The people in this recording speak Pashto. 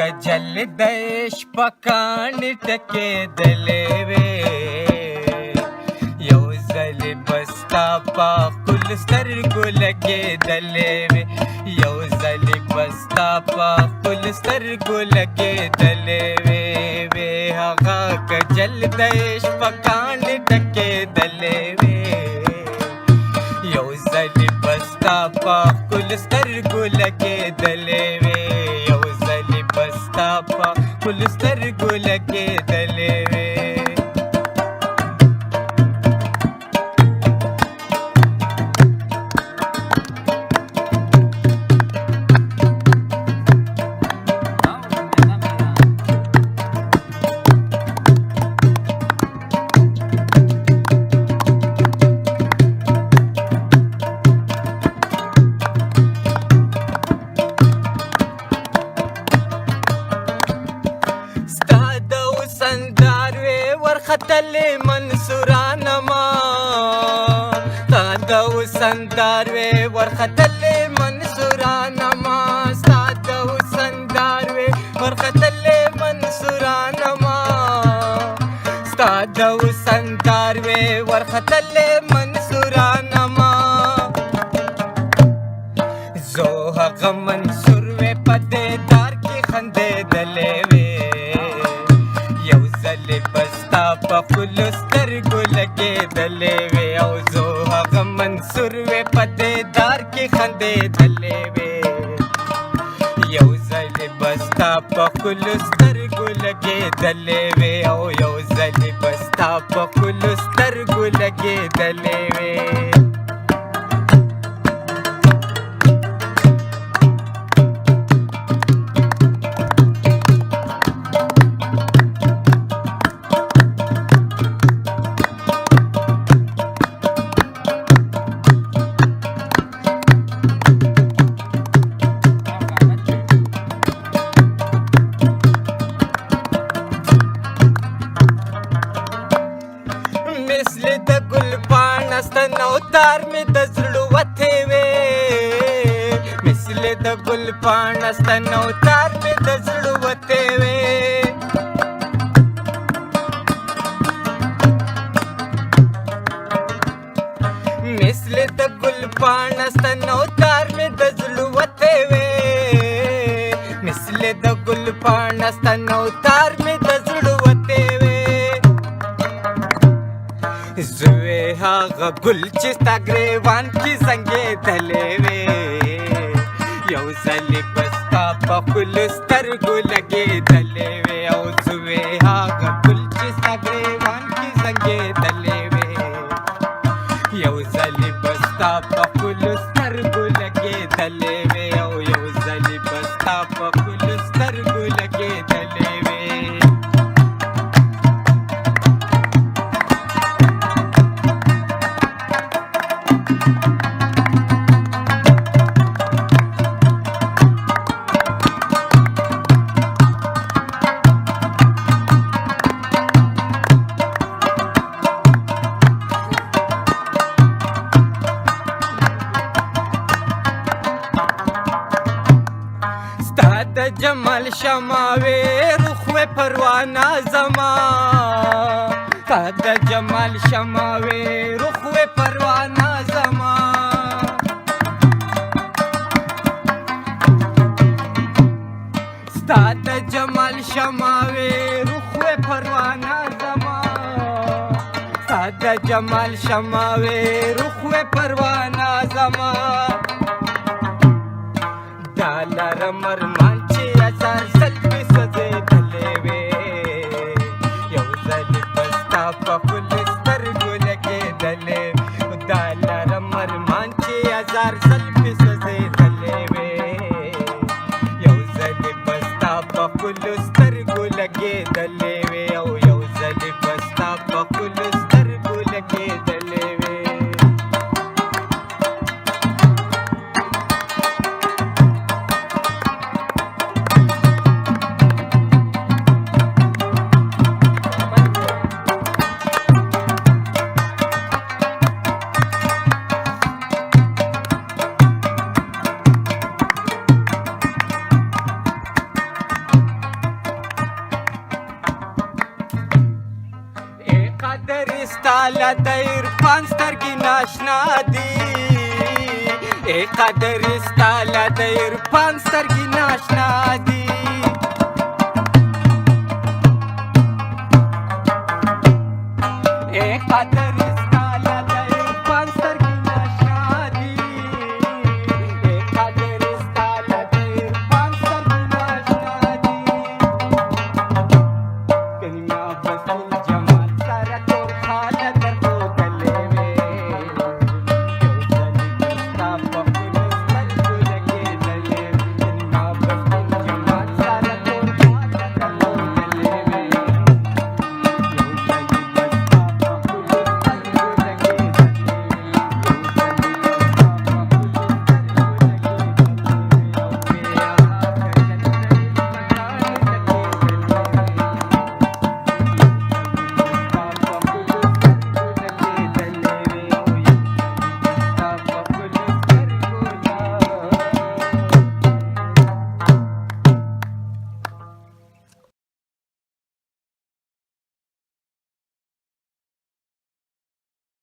کجل دیش پکانی ټکېدلې وې یو ځل بستا په خپل سترګو لګېدلې وې یو ځل بستا په خپل سترګو لګېدلې وې هغه کجل دیش پکانی ټکېدلې وې یو ځل بستا په خپل سترګو لګېدلې وې یو ځل بستا په خپل سترګو لګېدلې وې ختلې منصورانه ما تا د وسندار وې ورختلې منصورانه ما ستا د وسندار وې ورختلې منصورانه ما ستا د وسندار وې ورختلې منصورانه ما زه هغه منصور وې په دې دار کې خندېدلې وې یو ځل بستا په خپلو سترګو لګېدلې وې او زه هغه منصور وې په دې دار کې خندېدلې وې یو ځل بستا په خپلو سترګو لګېدلې وې او یو ځل بستا په خپلو سترګو لګېدلې وې مثل د ګل پاڼه ستنو تار مې د زړه وتې وې مثل د ګل پاڼه ستنو تار مې د زړه وتې وې مثل د ګل پاڼه ستنو تار مې د زړه وتې وې مثل د ګل پاڼه ستنو تار مې د زړه وتې وې زوی هغه ګل چې ستا ګریوان کې زنګېدلې وې یو ځل بستا په خپلو سترګو لګېدلې وې او زوی هغه ګل چې ستا ګریوان کې زنګېدلې وې یو ځل بستا په خپلو سترګو لګېدلې وې او یو ځل بستا په خپلو سترګو لګېدلې وې د جمال شماوي روح و پروانه زما تا د جمال شماوي روح و پروانه زما ستا د جمال شماوي روح و پروانه زما ستا د جمال شماوي روح و پروانه زما دالر مرمان چې هزار ځل مې سوځېدلې وې یو ځل بستا په خپلو سترګو لګېدلې دالر مرمان چې هزار ځل مې سوځېدلې وې یو ځل بستا په خپلو سترګو لګېدلې وې او یو ځل بستا په خپلو سترګو لګېدلې وې قدر استاله د عرفان سترګې ناشنا دي قدر استاله د عرفان سترګې ناشنا دي قدر